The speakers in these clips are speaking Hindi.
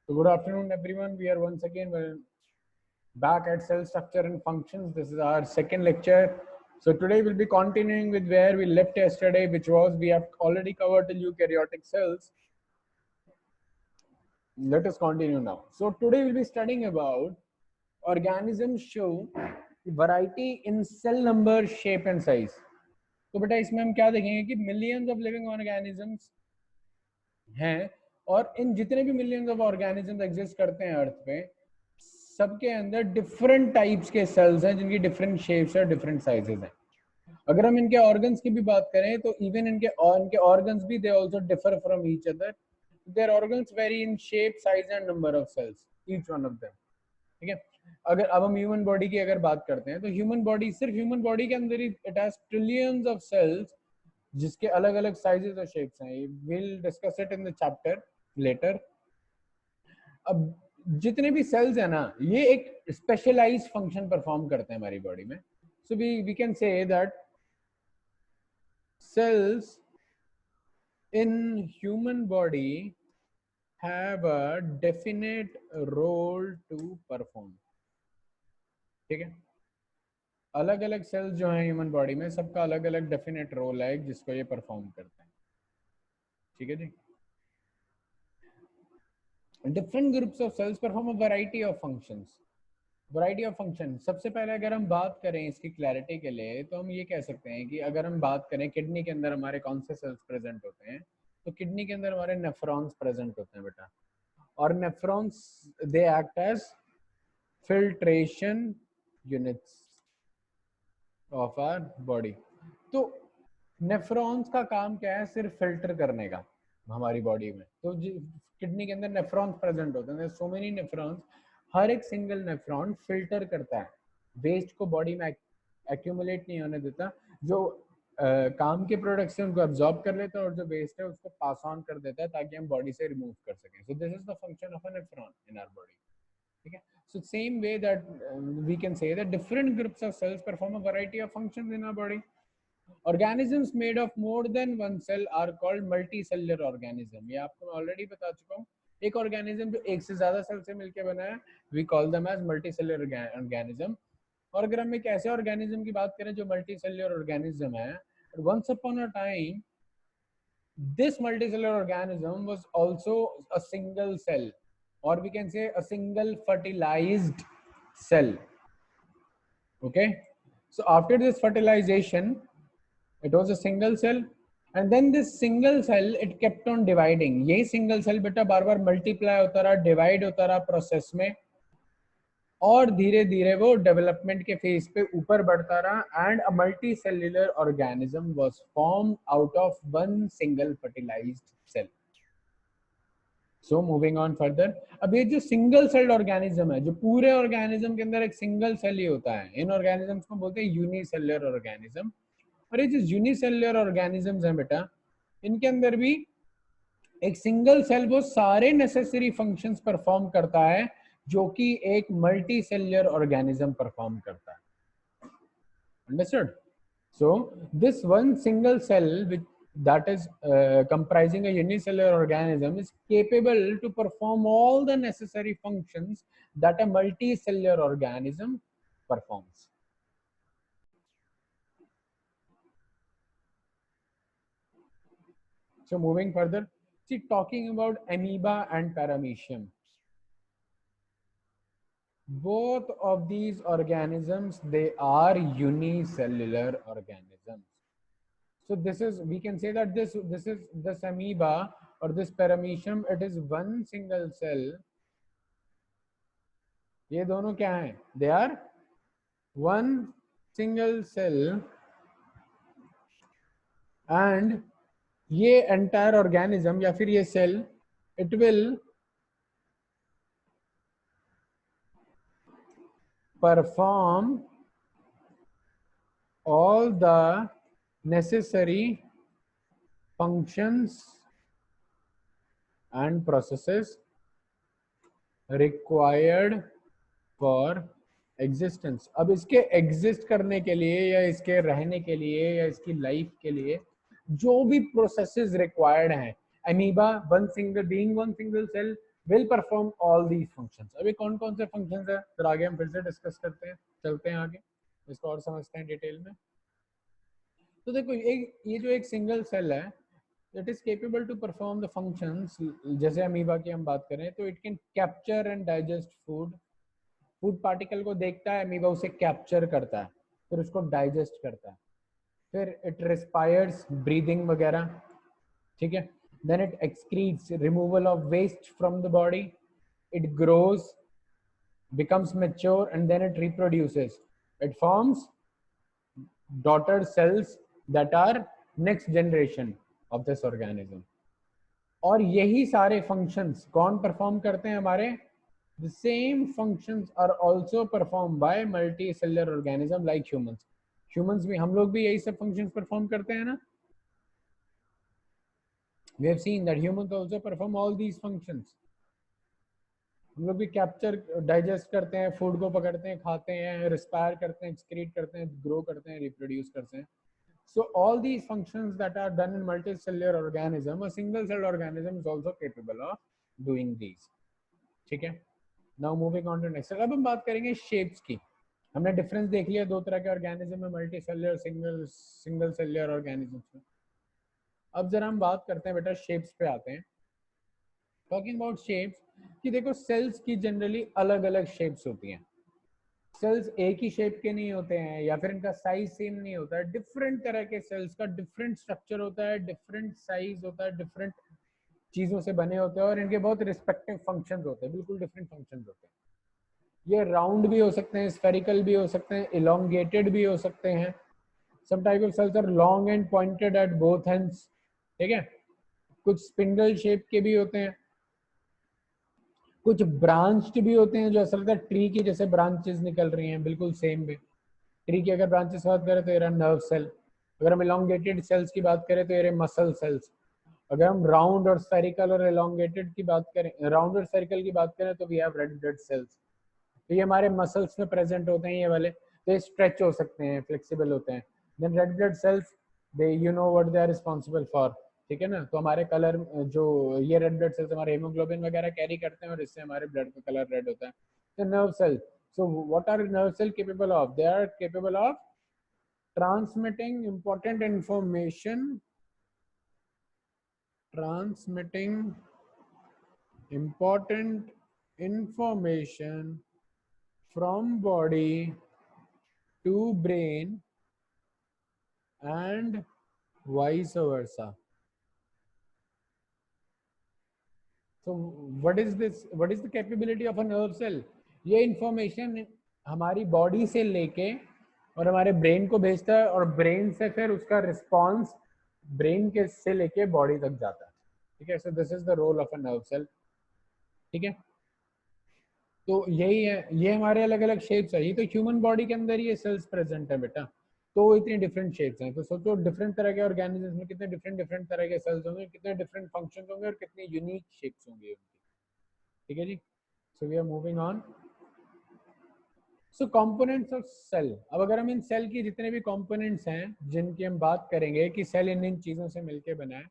So good afternoon, everyone. We are once again back at cell structure and functions. This is our second lecture. So today we'll be continuing with where we left yesterday, which was we have already covered the eukaryotic cells. Let us continue now. So today we'll be studying about organisms show variety in cell number, shape and size. तो बेटा इसमें हम क्या देखेंगे कि मिलियंस ऑफ लिविंग ऑर्गेनिजम्स हैं और इन जितने भी मिलियंस ऑफ ऑर्गेनिजम्स एग्जिस्ट करते हैं अर्थ पे सबके अंदर डिफरेंट टाइप्स के सेल्स हैं जिनकी डिफरेंट शेप्स और डिफरेंट साइजेस हैं. अगर हम इनके ऑर्गन्स की भी बात करें तो इवन इनके ऑर्गन्स भी they also differ from each other. Their organs vary in shape, size and number of cells each one of them. ठीक है. अगर अब हम ह्यूमन बॉडी की अगर बात करते हैं तो ह्यूमन बॉडी, सिर्फ ह्यूमन बॉडी के अंदर ही it has trillions of cells जिसके अलग अलग साइजेस और शेप्स हैं. Will discuss it in the chapter later. अब जितने भी सेल्स है ना ये एक स्पेशलाइज्ड फंक्शन परफॉर्म करते हैं हमारी बॉडी में. So we can say that cells in human body have a definite role to perform. ठीक है. अलग अलग सेल्स जो हैं ह्यूमन बॉडी में सबका अलग अलग डेफिनेट रोल है जिसको ये परफॉर्म करते हैं. ठीक है जी. Different groups of cells perform a variety of functions. Variety of function. सबसे पहले अगर हम बात करें इसकी क्लैरिटी के लिए तो हम ये कह सकते हैं कि अगर हम बात करें किडनी के अंदर हमारे कौन से सेल्स प्रेजेंट होते हैं तो किडनी के अंदर हमारे नेफ्रॉन्स प्रेजेंट होते हैं बेटा. और nephrons they act as filtration units of our body. तो नेफ्रॉन्स का काम क्या है? सिर्फ फिल्टर करने का हमारी बॉडी में. तो किडनी के अंदर नेफ्रॉन्स प्रेजेंट होते हैं. So many nephrons. हर एक सिंगल नेफ्रॉन फिल्टर करता है, वेस्ट को बॉडी में एक्यूमुलेट नहीं होने देता. जो काम के प्रोडक्ट्स हैं उनको अब्जॉर्ब कर लेता है और जो वेस्ट है उसको पास ऑन कर देता है ताकि हम बॉडी से रिमूव कर सकें. So this is the function of a nephron in our body. ठीक है. So same way that we can say that different groups of cells perform a variety of functions in our body. Organisms made of more than one cell are called multicellular organism. ये आपको मैं ऑलरेडी बता चुका हूँ. एक ऑर्गेनिज्म जो एक से ज्यादा सेल से मिलकर बना है we call them as multicellular organism. और अगर हम एक ऐसे ऑर्गेनिज्म की बात करें जो मल्टीसेल्युलर ऑर्गेनिज्म है, once upon a time this multicellular organism was also a single cell, or we can say a single fertilized cell. Okay, so after this fertilization it was a single cell and then this single cell it kept on dividing. ये single cell बेटा बार बार multiply होता रहा, divide होता रहा प्रोसेस में और धीरे धीरे वो डेवलपमेंट के फेज पे ऊपर बढ़ता रहा and a multi cellular organism was formed out of one single fertilised cell. So moving on further. अब ये जो सिंगल सेल्ड ऑर्गेनिज्म है, जो पूरे ऑर्गेनिज्म के अंदर एक सिंगल सेल ही होता है, इन ऑर्गेनिजम्स को बोलते हैं यूनिसेल्युलर ऑर्गेनिज्म. और ये जो यूनिसेल्युलर ऑर्गेनिजम्स हैं बेटा इनके अंदर भी एक सिंगल सेल वो सारे नेसेसरी फंक्शंस परफॉर्म करता है जो कि एक मल्टी सेल्युलर ऑर्गेनिज्म परफॉर्म करता है. Understood? So this one single cell which that is comprising a unicellular organism is capable to perform all the necessary functions that a multicellular organism performs. So moving further, see, talking about amoeba and paramecium, both of these organisms they are unicellular organisms. So this is, we can say that this is this amoeba or this paramecium, it is one single cell. ये दोनों क्या हैं? They are one single cell and ये entire organism या फिर ये cell it will perform all the necessary functions and processes required for existence. अब इसके एग्जिस्ट करने के लिए या इसके रहने के लिए या इसकी लाइफ के लिए जो भी प्रोसेसेस रिक्वायर्ड हैं, amoeba one single being one single cell will perform all these functions। अभी कौन कौन से functions है फिर आगे हम फिर से डिस्कस करते हैं, चलते हैं आगे इसको और समझते हैं डिटेल में। तो देखो एक ये जो एक सिंगल सेल है it is capable to perform the functions, जैसे अमीबा की हम बात करें तो it can capture and digest food, food particle को देखता है अमीबा, उसे कैप्चर करता है, फिर उसको डाइजेस्ट करता है, फिर इट रिस्पायर्स ब्रीदिंग वगैरह, ठीक है। Then it excretes removal of waste from the body, it grows becomes mature and then it reproduces, it forms daughter cells that are next generation of this organism। और यही सारे functions कौन perform करते हैं हमारे, the same functions are also performed by multicellular organism like humans। humans भी, हम लोग भी यही सब functions perform करते हैं ना। we have seen that humans also perform all these functions। हम लोग भी कैप्चर डाइजेस्ट करते हैं, फूड को पकड़ते हैं, खाते हैं, रिस्पायर करते हैं, एक्सक्रीट करते हैं, ग्रो करते हैं, रिप्रोड्यूस करते हैं। So all these functions that are done in multicellular organism, a single celled organism is also capable of doing these। ठीक है। Now moving on to next। अब हम बात करेंगे शेप्स की। हमने डिफरेंस देख लिया दो तरह के ऑर्गेनिज्म में, मल्टीसेलुलर सिंगल सेलुलर ऑर्गेनिजम्स में। अब जरा हम बात करते हैं बेटा शेप्स पे आते हैं। टॉकिंग अबाउट शेप्स कि देखो सेल्स की जनरली अलग अलग शेप्स होती हैं। सेल्स एक ही शेप के नहीं होते हैं या फिर इनका साइज सेम नहीं होता है, डिफरेंट तरह के सेल्स का डिफरेंट स्ट्रक्चर होता है, डिफरेंट साइज होता है, डिफरेंट चीजों से बने होते हैं और इनके बहुत रिस्पेक्टिव फंक्शंस होते हैं, बिल्कुल डिफरेंट फंक्शंस होते हैं। ये राउंड भी हो सकते हैं, स्फेरिकल भी हो सकते हैं, इलोंगेटेड भी हो सकते हैं। Some type of cells are long and pointed at both ends, ठीक है। कुछ स्पिंडल शेप के भी होते हैं, कुछ ब्रांच्ड भी होते हैं जो ऐसा लगता है ट्री की जैसे ब्रांचेस निकल रही हैं बिल्कुल सेम वे। ट्री की अगर ब्रांचेस बात करें तो ये रहा नर्व सेल, अगर हम इलोंगेटेड सेल्स की बात करें तो ये रहे मसल सेल्स, अगर हम राउंड और स्फेरिकल और इलोंगेटेड की बात करें, राउंड और स्फेरिकल की बात करें तो we have red blood cells. तो ये हमारे मसल्स में प्रेजेंट होते हैं ये वाले, तो ये स्ट्रेच हो सकते हैं, फ्लेक्सिबल होते हैं। Then red blood cells, they you know what they are responsible for, ठीक है ना। तो हमारे कलर जो ये रेड ब्लड सेल्स हमारे हेमोग्लोबिन वगैरह कैरी करते हैं और इससे हमारे ब्लड का कलर रेड होता है। तो nerve cell, so what are nerve cell capable of, they are capable of transmitting important information, transmitting important information from body to brain and vice versa। So what is this, what is the capability of a nerve cell? ये इंफॉर्मेशन हमारी बॉडी से लेके और हमारे ब्रेन को भेजता है और ब्रेन से फिर उसका रिस्पॉन्स ब्रेन के से लेके बॉडी तक जाता है, ठीक है। So this is the role of a nerve cell, ठीक है। तो यही है, ये हमारे अलग अलग शेप्स है। ये तो ह्यूमन बॉडी के अंदर ये सेल्स प्रेजेंट है बेटा, तो इतनी डिफरेंट शेप्स हैं। तो सोचो डिफरेंट तरह के ऑर्गेनिजम्स में कितने डिफरेंट डिफरेंट तरह के सेल्स होंगे, कितने डिफरेंट फंक्शंस होंगे और कितनी यूनिक शेप्स होंगी उनकी, ठीक है जी। So we are moving on. So components of cell. अब अगर हम इन सेल की जितने भी कंपोनेंट्स हैं जिनकी हम बात करेंगे कि सेल इन इन चीजों से मिलकर बना है,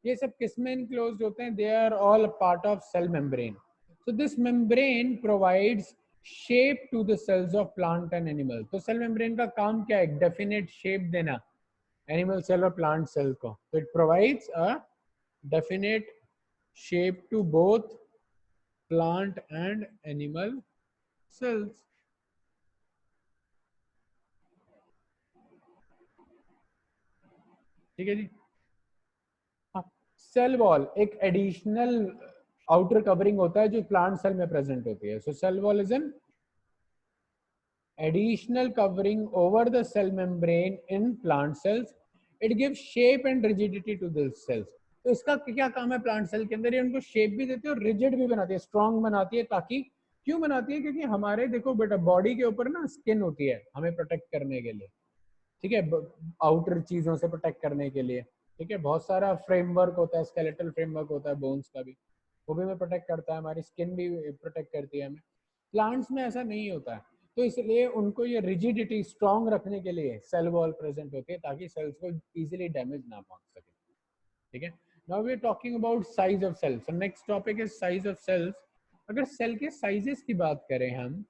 ये सब किस में इनक्लोज्ड होते हैं, they are all part of cell membrane. So this membrane provides shape to the cells of plant and animal. तो सेल मेम्ब्रेन का काम क्या है, डेफिनेट शेप देना एनिमल सेल और प्लांट सेल को। तो it provides a definite shape to both plant and animal cells, ठीक है जी। हाँ, सेल वॉल एक एडिशनल आउटर कवरिंग होता है जो प्लांट सेल में प्रेजेंट होती है। सो cell wall is an additional covering over the cell membrane in plant cells। It gives shape and rigidity to the cells। तो इसका क्या काम है प्लांट सेल के अंदर, ये उनको शेप भी देती है और रिजिड भी बनाती है, स्ट्रॉन्ग बनाती है। ताकि क्यों बनाती है, क्योंकि हमारे देखो बेटा बॉडी के ऊपर ना स्किन होती है हमें प्रोटेक्ट करने के लिए, ठीक है, आउटर चीजों से प्रोटेक्ट करने के लिए, ठीक है। बहुत सारा फ्रेमवर्क होता है, स्केलेटल फ्रेमवर्क होता है बोन्स का भी, वो भी हमें प्रोटेक्ट करता है, हमारी स्किन भी प्रोटेक्ट करती है हमें। प्लांट्स में ऐसा नहीं होता है, तो इसलिए उनको ये रिजिडिटी स्ट्रॉन्ग रखने के लिए सेल वॉल प्रेजेंट होती है ताकि सेल्स को इजीली डैमेज ना पहुंच सके, ठीक है। Now we are talking about size of cells. So next topic is size of cells. अगर सेल के साइजेस की बात करें हम,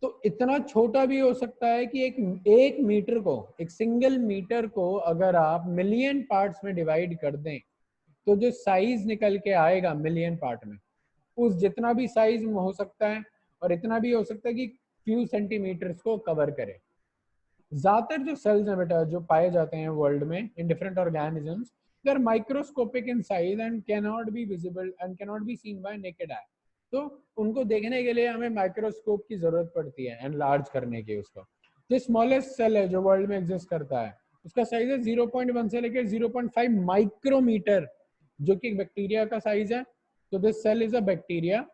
तो इतना छोटा भी हो सकता है कि एक मीटर को, एक सिंगल मीटर को अगर आप मिलियन पार्ट्स में डिवाइड कर दें, तो जो साइज निकल के आएगा मिलियन पार्ट में, उस जितना भी साइज में हो सकता है, और इतना भी हो सकता है कि फ्यू सेंटीमीटर्स को कवर करे। ज्यादातर जो सेल्स हैं बेटा जो पाए जाते हैं वर्ल्ड में in different organisms, they are microscopic in size and cannot be visible and cannot be seen by naked eye. तो उनको देखने के लिए हमें माइक्रोस्कोप की जरूरत पड़ती है एनलार्ज करने की उसको। जो स्मॉलेस्ट सेल है जो वर्ल्ड में एग्जिस्ट करता है, उसका साइज है 0.1 से लेकर 0.5 माइक्रोमीटर, जो कि बैक्टीरिया का साइज है। तो this cell is a bacteria,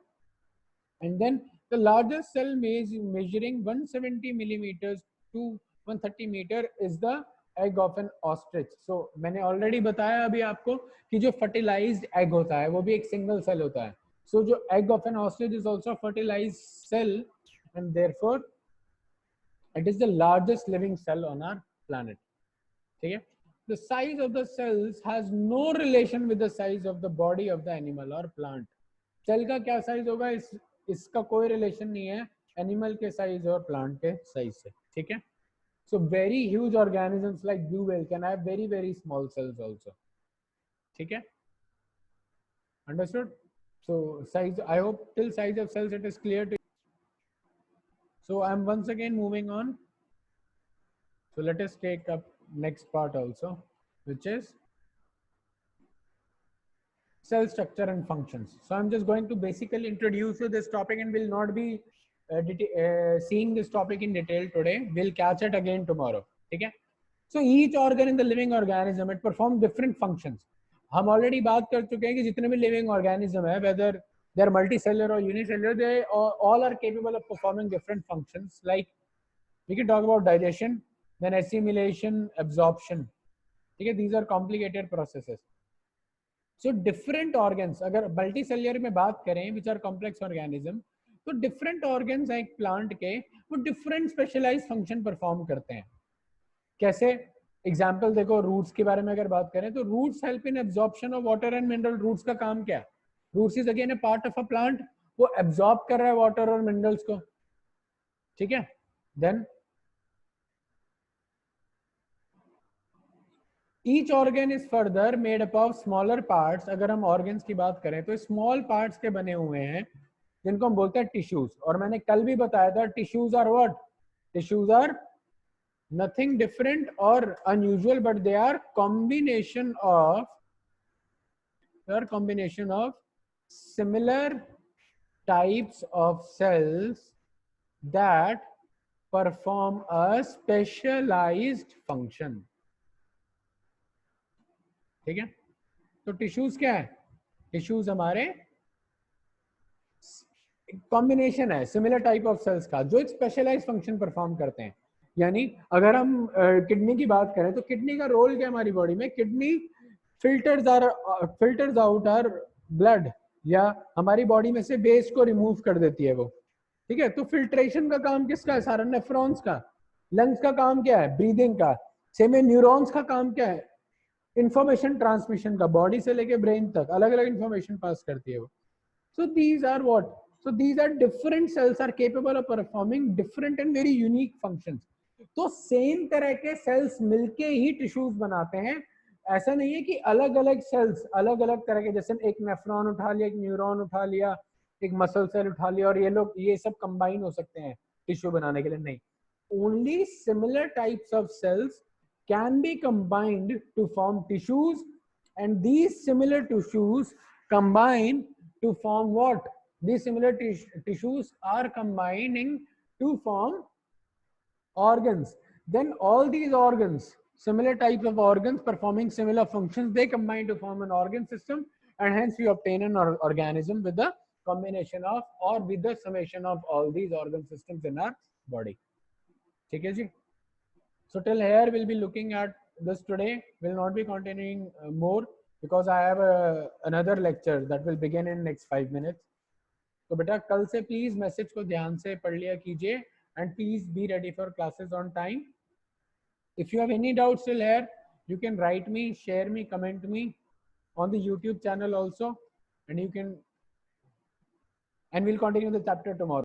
and then the largest cell measuring 170 millimeters to 130 meter is the egg of an ostrich. So मैंने already बताया अभी आपको कि जो fertilized egg होता है वो भी एक single cell होता है। So जो egg of an ostrich is also a fertilized cell, and therefore it is the largest living cell on our planet. ठीक है? The size of the cells has no relation with the size of the body of the animal or plant. Cell का क्या साइज होगा इसका कोई रिलेशन नहीं है एनिमल के साइज और प्लांट के साइज से। ठीक है? So very huge organisms like blue whale can have very very small cells also. ठीक है? Understood? So size, I hope till size of cells it is clear too. So I am once again moving on. So let us take up next part also, which is cell structure and functions. So I'm just going to basically introduce you this topic, and will not be seeing this topic in detail today. We'll catch it again tomorrow. Okay? So each organ in the living organism, it performs different functions. हम ऑलरेडी बात कर चुके हैं कि जितने भी लिविंग ऑर्गेनिज्म है, whether they are multicellular or unicellular, they all are capable of performing different functions. Like we can talk about digestion, then assimilation, absorption. ठीक है? These are complicated processes. So different organs, अगर मल्टी सेल्युलर में बात करें विच आर कॉम्प्लेक्स ऑर्गेनिज्म, तो डिफरेंट ऑर्गन्स हैं एक प्लांट के, वो डिफरेंट स्पेशलाइज्ड फंक्शन परफॉर्म करते हैं। कैसे? एग्जांपल देखो, रूट्स के बारे में अगर बात करें तो roots help in absorption of water and mineral. Roots का काम क्या है? Roots is again a part of a plant, वो एब्जॉर्ब कर रहा है वाटर और मिनरल्स को। ठीक है? Then each organ is further made up of smaller parts. अगर हम ऑर्गन्स की बात करें तो स्मॉल पार्ट्स के बने हुए हैं जिनको हम बोलते हैं टिश्यूज। और मैंने कल भी बताया था tissues are what? Tissues are nothing different or unusual, but they are combination of similar types of cells that perform a specialized function. ठीक है? तो टिश्यूज क्या है? टिश्यूज हमारे कॉम्बिनेशन है सिमिलर टाइप ऑफ सेल्स का, जो एक स्पेशलाइज्ड फंक्शन परफॉर्म करते हैं। यानी अगर हम किडनी की बात करें तो किडनी का रोल क्या हमारी बॉडी में? Kidney filters out our blood, या हमारी बॉडी में से वेस्ट को रिमूव कर देती है वो। ठीक है? तो फिल्ट्रेशन का काम किसका है? सारा नेफ्रॉन्स का। लंग्स का काम क्या है? ब्रीदिंग का। सेम में न्यूरॉन्स का काम क्या है? इंफॉर्मेशन ट्रांसमिशन का। बॉडी से लेके ब्रेन तक अलग अलग इंफॉर्मेशन पास करती है वो। So these are what? So these are different cells are capable of performing different and very unique functions. तो सेम तरह के सेल्स मिलके ही टिश्यूज बनाते हैं। ऐसा नहीं है कि अलग अलग सेल्स अलग अलग तरह के, जैसे एक नेफ्रॉन उठा लिया, एक न्यूरॉन उठा लिया, एक मसल सेल उठा लिया, और ये सब कंबाइन हो सकते हैं टिश्यू बनाने के लिए। नहीं, only similar types of cells can be combined to form tissues, and these similar tissues combine to form what? These similar tissues are combining to form organs. Then all these organs, similar types of organs performing similar functions, they combine to form an organ system, and hence we obtain an organism with the combination of, or with the summation of all these organ systems in our body. ठीक है जी? So till here we'll be looking at this today. We'll not be continuing more because I have another lecture that will begin in next 5 minutes. तो बेटा कल से प्लीज मैसेज को ध्यान से पढ़ लिया कीजिए, and please be ready for classes on time. If you have any doubts still here, You can write me, share me, comment me on the YouTube channel also, and we'll continue the chapter tomorrow.